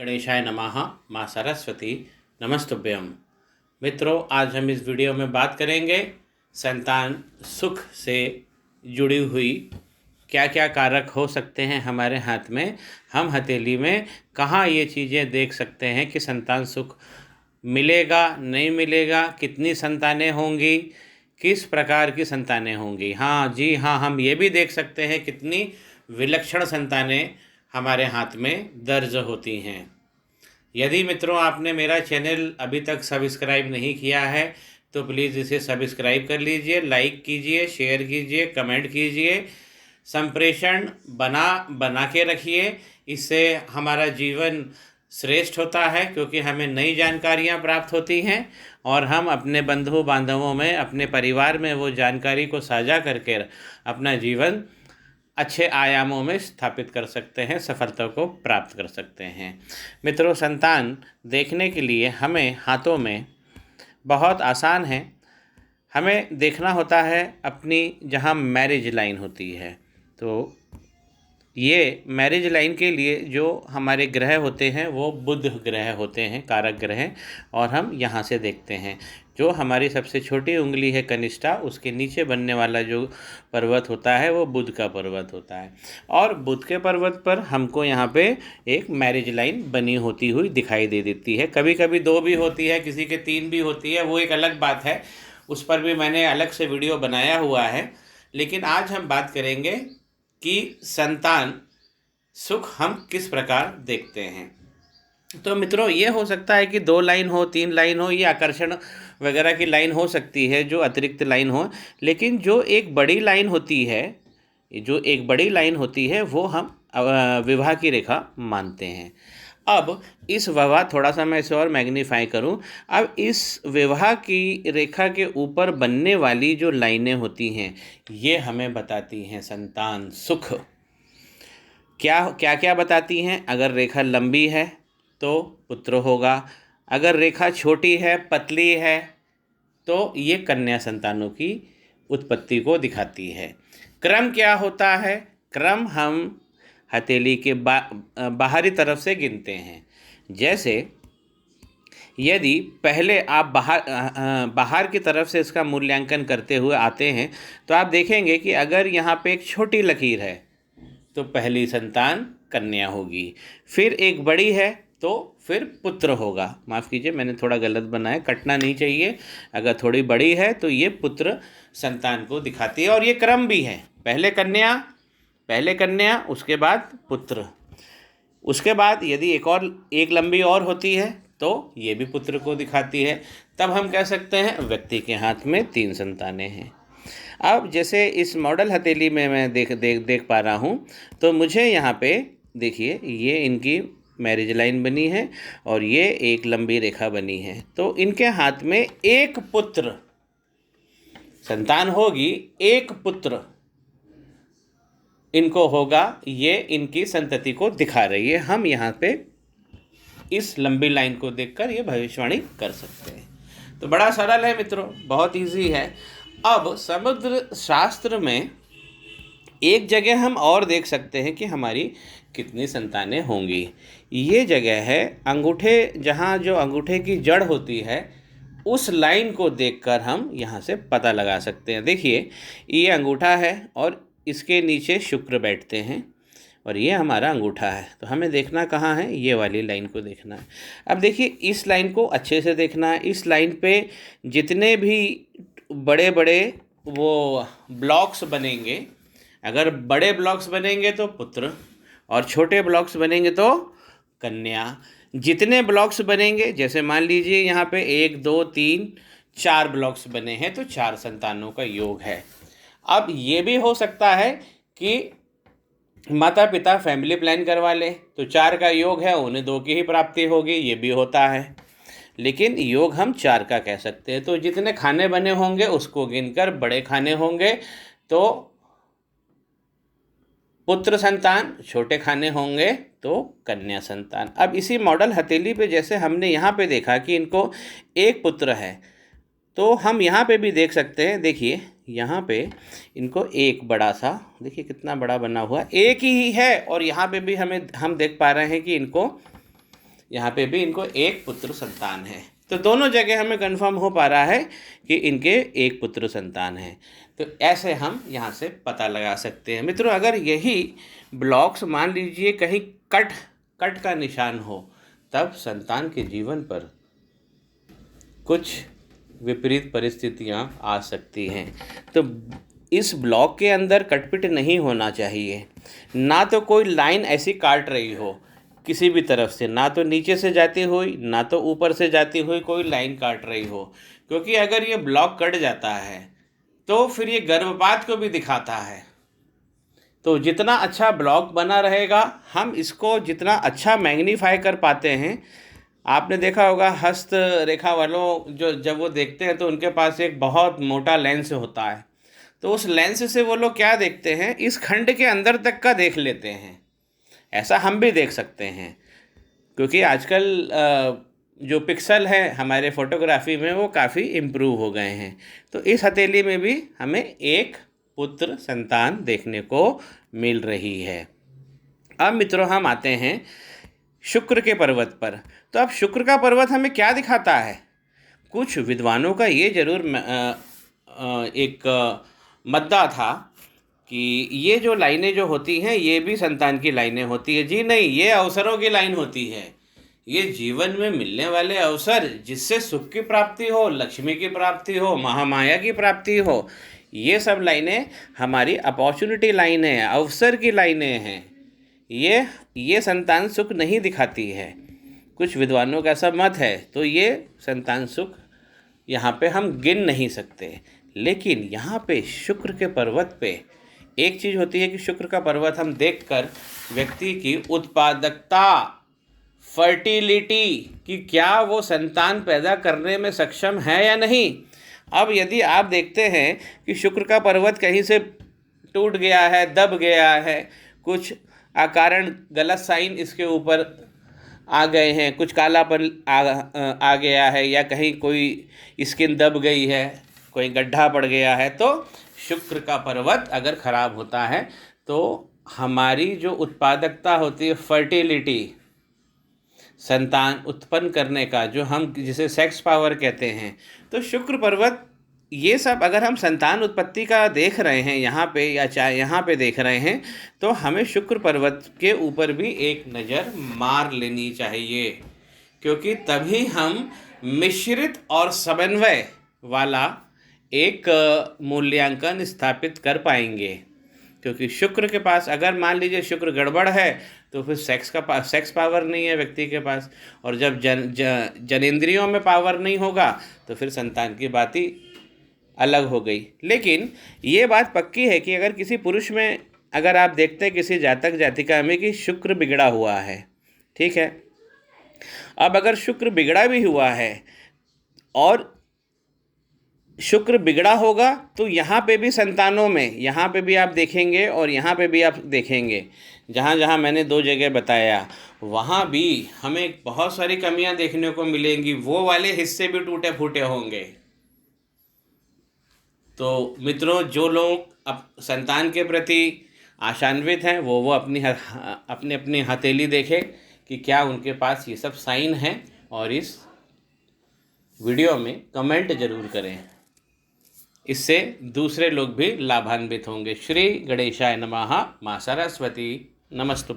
गणेशाय नमः। माँ सरस्वती नमस्तुभ्यम। मित्रों, आज हम इस वीडियो में बात करेंगे संतान सुख से जुड़ी हुई क्या क्या कारक हो सकते हैं हमारे हाथ में। हम हथेली में कहाँ ये चीज़ें देख सकते हैं कि संतान सुख मिलेगा नहीं मिलेगा, कितनी संतानें होंगी, किस प्रकार की संतानें होंगी। हाँ जी हाँ, हम ये भी देख सकते हैं कितनी विलक्षण संतानें हमारे हाथ में दर्ज होती हैं। यदि मित्रों आपने मेरा चैनल अभी तक सब्सक्राइब नहीं किया है तो प्लीज़ इसे सब्सक्राइब कर लीजिए, लाइक कीजिए, शेयर कीजिए, कमेंट कीजिए, संप्रेषण बना के रखिए। इससे हमारा जीवन श्रेष्ठ होता है क्योंकि हमें नई जानकारियाँ प्राप्त होती हैं और हम अपने बंधु बांधवों में, अपने परिवार में वो जानकारी को साझा करके अपना जीवन अच्छे आयामों में स्थापित कर सकते हैं, सफलता को प्राप्त कर सकते हैं। मित्रों, संतान देखने के लिए हमें हाथों में बहुत आसान है। हमें देखना होता है अपनी जहाँ मैरिज लाइन होती है, तो ये मैरिज लाइन के लिए जो हमारे ग्रह होते हैं वो बुध ग्रह होते हैं, कारक ग्रह, और हम यहाँ से देखते हैं। जो हमारी सबसे छोटी उंगली है कनिष्ठा, उसके नीचे बनने वाला जो पर्वत होता है वो बुध का पर्वत होता है। और बुध के पर्वत पर हमको यहाँ पे एक मैरिज लाइन बनी होती हुई दिखाई दे देती है। कभी कभी 2 भी होती है, किसी के 3 भी होती है, वो एक अलग बात है, उस पर भी मैंने अलग से वीडियो बनाया हुआ है। लेकिन आज हम बात करेंगे कि संतान सुख हम किस प्रकार देखते हैं। तो मित्रों, ये हो सकता है कि 2 लाइन हो, 3 लाइन हो, ये आकर्षण वगैरह की लाइन हो सकती है, जो अतिरिक्त लाइन हो। लेकिन जो एक बड़ी लाइन होती है, वो हम विवाह की रेखा मानते हैं। अब इस विवाह, थोड़ा सा मैं इसे और मैग्नीफाई करूं, अब इस विवाह की रेखा के ऊपर बनने वाली जो लाइनें होती हैं ये हमें बताती हैं संतान सुख। क्या क्या क्या बताती हैं? अगर रेखा लंबी है तो पुत्र होगा, अगर रेखा छोटी है, पतली है, तो ये कन्या संतानों की उत्पत्ति को दिखाती है। क्रम क्या होता है? क्रम हम हथेली के बाहरी तरफ से गिनते हैं। जैसे यदि पहले आप बाहर की तरफ से इसका मूल्यांकन करते हुए आते हैं तो आप देखेंगे कि अगर यहाँ पे एक छोटी लकीर है तो पहली संतान कन्या होगी, फिर एक बड़ी है तो फिर पुत्र होगा। माफ़ कीजिए, मैंने थोड़ा गलत बनाया, कटना नहीं चाहिए। अगर थोड़ी बड़ी है तो ये पुत्र संतान को दिखाती है, और ये क्रम भी है, पहले कन्या उसके बाद पुत्र। उसके बाद यदि एक लंबी और होती है तो ये भी पुत्र को दिखाती है। तब हम कह सकते हैं व्यक्ति के हाथ में 3 संतानें हैं। अब जैसे इस मॉडल हथेली में मैं देख पा रहा हूँ, तो मुझे यहाँ पे देखिए, ये इनकी मैरिज लाइन बनी है और ये एक लंबी रेखा बनी है। तो इनके हाथ में एक पुत्र संतान होगी, एक पुत्र इनको होगा, ये इनकी संतति को दिखा रही है। हम यहाँ पे इस लंबी लाइन को देखकर ये भविष्यवाणी कर सकते हैं। तो बड़ा सरल है मित्रों, बहुत इजी है। अब समुद्र शास्त्र में एक जगह हम और देख सकते हैं कि हमारी कितनी संतानें होंगी। ये जगह है अंगूठे, जहाँ जो अंगूठे की जड़ होती है उस लाइन को देखकर हम यहाँ से पता लगा सकते हैं। देखिए, ये अंगूठा है और इसके नीचे शुक्र बैठते हैं और ये हमारा अंगूठा है। तो हमें देखना कहाँ है? ये वाली लाइन को देखना है। अब देखिए, इस लाइन को अच्छे से देखना है। इस लाइन पे जितने भी बड़े बड़े वो ब्लॉक्स बनेंगे, अगर बड़े ब्लॉक्स बनेंगे तो पुत्र और छोटे ब्लॉक्स बनेंगे तो कन्या। जितने ब्लॉक्स बनेंगे, जैसे मान लीजिए यहाँ पे 1 2 3 4 ब्लॉक्स बने हैं तो 4 संतानों का योग है। अब ये भी हो सकता है कि माता पिता फैमिली प्लान करवा ले तो 4 का योग है, उन्हें 2 की ही प्राप्ति होगी, ये भी होता है। लेकिन योग हम 4 का कह सकते हैं। तो जितने खाने बने होंगे उसको गिनकर बड़े खाने होंगे तो पुत्र संतान, छोटे खाने होंगे तो कन्या संतान। अब इसी मॉडल हथेली पे जैसे हमने यहाँ पे देखा कि इनको एक पुत्र है, तो हम यहाँ पे भी देख सकते हैं। देखिए, यहाँ पे इनको एक बड़ा सा, देखिए कितना बड़ा बना हुआ, एक ही है। और यहाँ पे भी हम देख पा रहे हैं कि इनको यहाँ पे भी इनको एक पुत्र संतान है। तो दोनों जगह हमें कंफर्म हो पा रहा है कि इनके एक पुत्र संतान है। तो ऐसे हम यहाँ से पता लगा सकते हैं। मित्रों, अगर यही ब्लॉक्स मान लीजिए कहीं कट का निशान हो, तब संतान के जीवन पर कुछ विपरीत परिस्थितियाँ आ सकती हैं। तो इस ब्लॉक के अंदर कटपिट नहीं होना चाहिए। ना तो कोई लाइन ऐसी काट रही हो किसी भी तरफ से, ना तो नीचे से जाती हुई, ना तो ऊपर से जाती हुई कोई लाइन काट रही हो, क्योंकि अगर ये ब्लॉक कट जाता है तो फिर ये गर्भपात को भी दिखाता है। तो जितना अच्छा ब्लॉक बना रहेगा, हम इसको जितना अच्छा मैग्नीफाई कर पाते हैं। आपने देखा होगा हस्त रेखा वालों जो जब वो देखते हैं तो उनके पास एक बहुत मोटा लेंस होता है। तो उस लेंस से वो लोग क्या देखते हैं, इस खंड के अंदर तक का देख लेते हैं। ऐसा हम भी देख सकते हैं, क्योंकि आजकल जो पिक्सल है हमारे फोटोग्राफी में वो काफ़ी इम्प्रूव हो गए हैं। तो इस हथेली में भी हमें एक पुत्र संतान देखने को मिल रही है। अब मित्रों, हम आते हैं शुक्र के पर्वत पर। तो अब शुक्र का पर्वत हमें क्या दिखाता है? कुछ विद्वानों का ये जरूर एक मुद्दा था कि ये जो लाइनें जो होती हैं ये भी संतान की लाइनें होती है। जी नहीं, ये अवसरों की लाइन होती है। ये जीवन में मिलने वाले अवसर, जिससे सुख की प्राप्ति हो, लक्ष्मी की प्राप्ति हो, महामाया की प्राप्ति हो, ये सब लाइनें हमारी अपॉर्चुनिटी लाइन है, अवसर की लाइनें हैं। ये संतान सुख नहीं दिखाती है। कुछ विद्वानों का ऐसा मत है। तो ये संतान सुख यहाँ पे हम गिन नहीं सकते। लेकिन यहाँ पे शुक्र के पर्वत पे एक चीज़ होती है कि शुक्र का पर्वत हम देखकर व्यक्ति की उत्पादकता, फर्टिलिटी, कि क्या वो संतान पैदा करने में सक्षम है या नहीं। अब यदि आप देखते हैं कि शुक्र का पर्वत कहीं से टूट गया है, दब गया है, कुछ अकारण गलत साइन इसके ऊपर आ गए हैं, कुछ कालापन आ गया है, या कहीं कोई स्किन दब गई है, कोई गड्ढा पड़ गया है, तो शुक्र का पर्वत अगर ख़राब होता है तो हमारी जो उत्पादकता होती है, फर्टिलिटी, संतान उत्पन्न करने का, जो हम जिसे सेक्स पावर कहते हैं, तो शुक्र पर्वत, ये सब अगर हम संतान उत्पत्ति का देख रहे हैं यहाँ पे, या चाहे यहाँ पे देख रहे हैं, तो हमें शुक्र पर्वत के ऊपर भी एक नज़र मार लेनी चाहिए। क्योंकि तभी हम मिश्रित और समन्वय वाला एक मूल्यांकन स्थापित कर पाएंगे। क्योंकि शुक्र के पास अगर मान लीजिए शुक्र गड़बड़ है तो फिर सेक्स पावर नहीं है व्यक्ति के पास, और जब जनेंद्रियों में पावर नहीं होगा तो फिर संतान की बात ही अलग हो गई। लेकिन ये बात पक्की है कि अगर किसी पुरुष में, अगर आप देखते हैं किसी जातक जातिका में कि शुक्र बिगड़ा हुआ है, ठीक है, अब अगर शुक्र बिगड़ा भी हुआ है और शुक्र बिगड़ा होगा तो यहाँ पे भी संतानों में, यहाँ पे भी आप देखेंगे और यहाँ पे भी आप देखेंगे, जहाँ जहाँ मैंने दो जगह बताया वहाँ भी हमें बहुत सारी कमियाँ देखने को मिलेंगी। वो वाले हिस्से भी टूटे फूटे होंगे। तो मित्रों, जो लोग अब संतान के प्रति आशान्वित हैं वो अपनी हथेली देखें कि क्या उनके पास ये सब साइन हैं, और इस वीडियो में कमेंट जरूर करें। इससे दूसरे लोग भी लाभान्वित होंगे। श्री गणेशाय नमः। माँ सरस्वती नमस्तु।